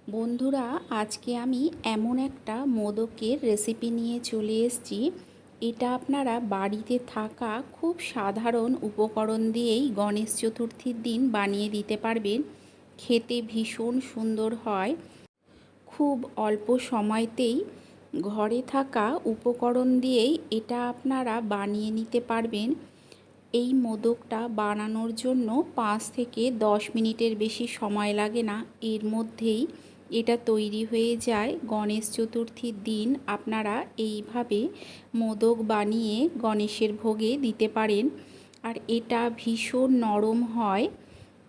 বন্ধুরা, আজকে আমি এমন একটা মোদকের রেসিপি নিয়ে চলে এসেছি। এটা আপনারা বাড়িতে থাকা খুব সাধারণ উপকরণ দিয়েই গণেশ চতুর্থীর দিন বানিয়ে দিতে পারবেন। খেতে ভীষণ সুন্দর হয়। খুব অল্প সময়তেই ঘরে থাকা উপকরণ দিয়েই এটা আপনারা বানিয়ে নিতে পারবেন। এই মোদকটা বানানোর জন্য 5 থেকে 10 মিনিটের বেশি সময় লাগে না। এর মধ্যেই এটা তৈরি হয়ে যায়। গণেশ চতুর্থীর দিন আপনারা এইভাবে মোদক বানিয়ে গণেশের ভোগে দিতে পারেন। আর এটা ভীষণ নরম হয়।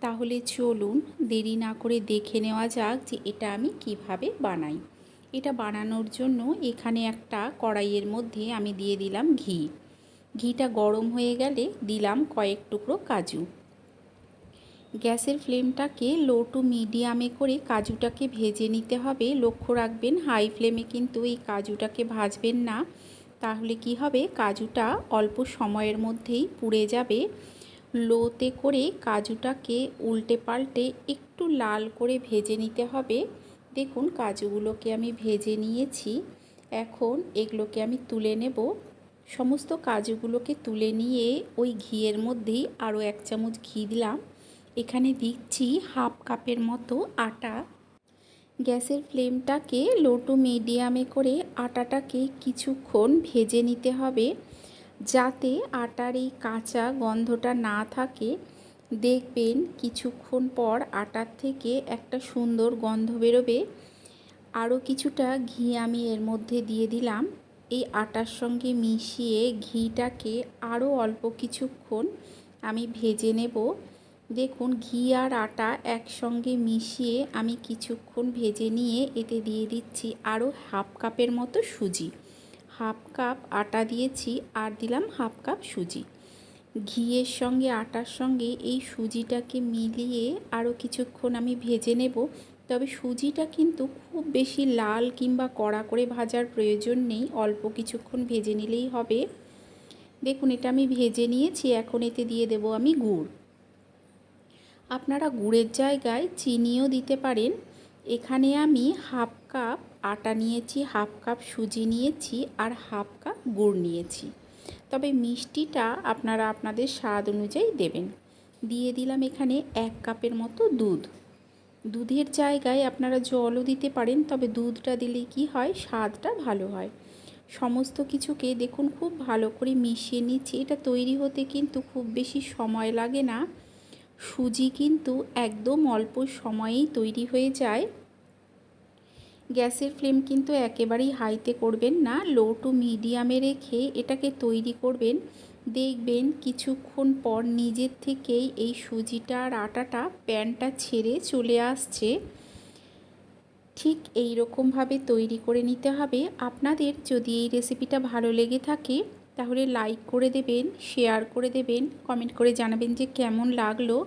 তাহলে চলুন দেরি না করে দেখে নেওয়া যাক যে এটা আমি কিভাবে বানাই। এটা বানানোর জন্য এখানে একটা কড়াইয়ের মধ্যে আমি দিয়ে দিলাম ঘি। ঘিটা গরম হয়ে গেলে দিলাম কয়েক টুকরো কাজু। গ্যাসের ফ্লেমটাকে লো টু মিডিয়ামে করে কাজুটাকে ভেজে নিতে হবে। লক্ষ্য রাখবেন হাই ফ্লেমে কিন্তু এই কাজুটাকে ভাজবেন না, তাহলে কি হবে, কাজুটা অল্প সময়ের মধ্যেই পুড়ে যাবে। লোতে করে কাজুটাকে উল্টে পাল্টে একটু লাল করে ভেজে নিতে হবে। দেখুন কাজুগুলোকে আমি ভেজে নিয়েছি। এখন এগুলোকে আমি তুলে নেব। সমস্ত কাজুগুলোকে তুলে নিয়ে ওই ঘিয়ের মধ্যেই আরও 1 চামচ ঘি দিলাম। এখানে দিচ্ছি হাফ কাপের মতো আটা। গ্যাসের ফ্লেমটাকে লো টু মিডিয়ামে করে আটাটাকে কিছুক্ষণ ভেজে নিতে হবে, যাতে আটার এই কাঁচা গন্ধটা না থাকে। দেখবেন কিছুক্ষণ পর আটার থেকে একটা সুন্দর গন্ধ বেরোবে। আরও কিছুটা ঘি আমি এর মধ্যে দিয়ে দিলাম। এই আটার সঙ্গে মিশিয়ে ঘিটাকে আরও অল্প কিছুক্ষণ আমি ভেজে নেব। দেখুন ঘি আর আটা একসঙ্গে মিশিয়ে আমি কিছুক্ষণ ভেজে নিয়ে এতে দিয়ে দিচ্ছি আরও হাফ কাপের মতো সুজি। হাফ কাপ আটা দিয়েছি আর দিলাম হাফ কাপ সুজি। ঘিয়ের সঙ্গে আটার সঙ্গে এই সুজিটাকে মিলিয়ে আরও কিছুক্ষণ আমি ভেজে নেব। তবে সুজিটা কিন্তু খুব বেশি লাল কিংবা কড়া করে ভাজার প্রয়োজন নেই, অল্প কিছুক্ষণ ভেজে নিলেই হবে। দেখুন এটা আমি ভেজে নিয়েছি। এখন এতে দিয়ে দেব আমি গুড়। আপনারা গুড়ের জায়গায় চিনিও দিতে পারেন। এখানে আমি হাফ কাপ আটা নিয়েছি, হাফ কাপ সুজি নিয়েছি আর হাফ কাপ গুড় নিয়েছি। তবে মিষ্টিটা আপনারা আপনাদের স্বাদ অনুযায়ী দেবেন। দিয়ে দিলাম এখানে 1 কাপের মতো দুধ। দুধের জায়গায় আপনারা জলও দিতে পারেন, তবে দুধটা দিলে কি হয়, স্বাদটা ভালো হয়। সমস্ত কিছুকে দেখুন খুব ভালো করে মিশিয়ে নিচ্ছি। এটা তৈরি হতে কিন্তু খুব বেশি সময় লাগে না। সুজি কিন্তু একদম অল্প সময়েই তৈরি হয়ে যায়। গ্যাসের ফ্লেম কিন্তু একেবারেই হাইতে করবেন না, লো টু মিডিয়ামে রেখে এটাকে তৈরি করবেন। দেখবেন কিছুক্ষণ পর নিজের থেকেই এই সুজিটা আর আটাটা প্যানটা ছেড়ে চলে আসছে। ঠিক এই রকমভাবে তৈরি করে নিতে হবে। আপনাদের যদি এই রেসিপিটা ভালো লেগে থাকে তাহলে লাইক করে দেবেন, শেয়ার করে দেবেন, কমেন্ট করে জানাবেন যে কেমন লাগলো।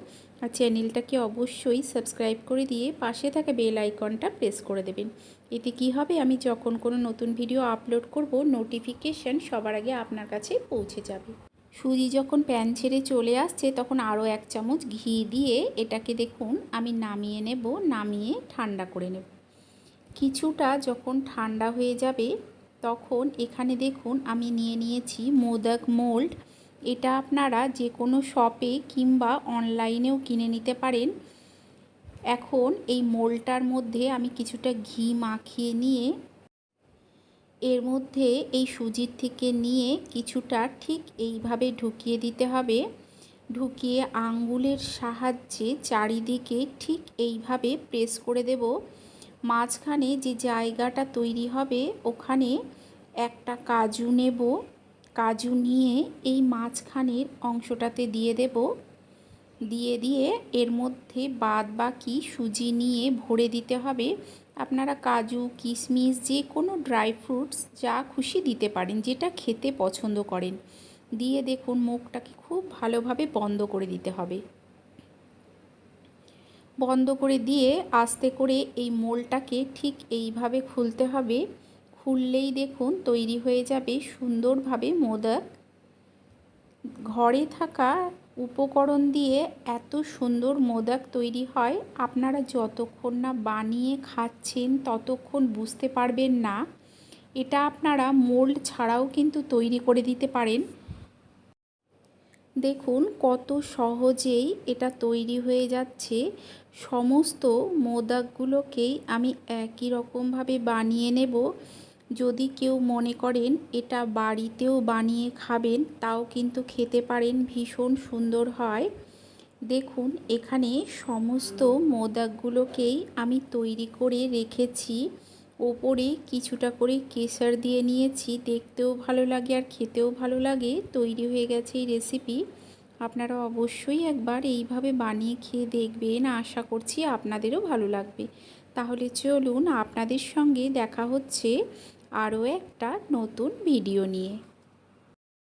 আর চ্যানেলটাকে অবশ্যই সাবস্ক্রাইব করে দিয়ে পাশে থাকা বেল আইকনটা প্রেস করে দেবেন। এতে কি হবে, আমি যখন কোনো নতুন ভিডিও আপলোড করব নোটিফিকেশান সবার আগে আপনার কাছে পৌঁছে যাবে। সুজি যখন প্যান ছেড়ে চলে আসছে তখন আরও 1 চামচ ঘি দিয়ে এটাকে দেখুন আমি নামিয়ে নেব। নামিয়ে ঠান্ডা করে নেব। কিছুটা যখন ঠান্ডা হয়ে যাবে তখন এখানে দেখুন আমি নিয়ে নিয়েছি মোদক মোল্ড। এটা আপনারা যে কোনো শপে কিংবা অনলাইনেও কিনে নিতে পারেন। এখন এই মোল্ডটার মধ্যে আমি কিছুটা ঘি মাখিয়ে নিয়ে এর মধ্যে এই সুজির থেকে নিয়ে কিছুটা ঠিক এইভাবে ঢুকিয়ে দিতে হবে। ঢুকিয়ে আঙ্গুলের সাহায্যে চারিদিকে ঠিক এইভাবে প্রেস করে দেব। মাঝখানে যে জায়গাটা তৈরি হবে ওখানে একটা কাজু নেব। কাজু নিয়ে এই মাঝখানের অংশটাতে দিয়ে দেব। দিয়ে এর মধ্যে বাদ বাকি সুজি নিয়ে ভরে দিতে হবে। আপনারা কাজু, কিশমিশ, যে কোনো ড্রাই ফ্রুটস যা খুশি দিতে পারেন, যেটা খেতে পছন্দ করেন। দিয়ে দেখুন মুখটাকে খুব ভালোভাবে বন্ধ করে দিতে হবে। বন্ধ করে দিয়ে আস্তে করে এই মোলটাকে ঠিক এইভাবে খুলতে হবে। খুললেই দেখুন তৈরি হয়ে যাবে সুন্দরভাবে মোদক। ঘরে থাকা উপকরণ দিয়ে এত সুন্দর মোদক তৈরি হয়, আপনারা যতক্ষণ না বানিয়ে খাচ্ছেন ততক্ষণ বুঝতে পারবেন না। এটা আপনারা মোল্ড ছাড়াও কিন্তু তৈরি করে দিতে পারেন। দেখুন কত সহজেই এটা তৈরি হয়ে যাচ্ছে। সমস্ত মোদকগুলোকেই আমি একই রকমভাবে বানিয়ে নেব। যদি কেউ মনে করেন এটা বাড়িতেও বানিয়ে খাবেন, তাও কিন্তু খেতে পারেন, ভীষণ সুন্দর হয়। দেখুন এখানে সমস্ত মোদকগুলোকেই আমি তৈরি করে রেখেছি। ওপরে কিছুটা করে কেশর দিয়ে নিয়েছি, দেখতেও ভালো লাগে আর খেতেও ভালো লাগে। তৈরি হয়ে গেছে এই রেসিপি। আপনারা অবশ্যই একবার এইভাবে বানিয়ে খেয়ে দেখবেন, আশা করছি আপনাদেরও ভালো লাগবে। তাহলে চলুন, আপনাদের সঙ্গে দেখা হচ্ছে আরও একটা নতুন ভিডিও নিয়ে।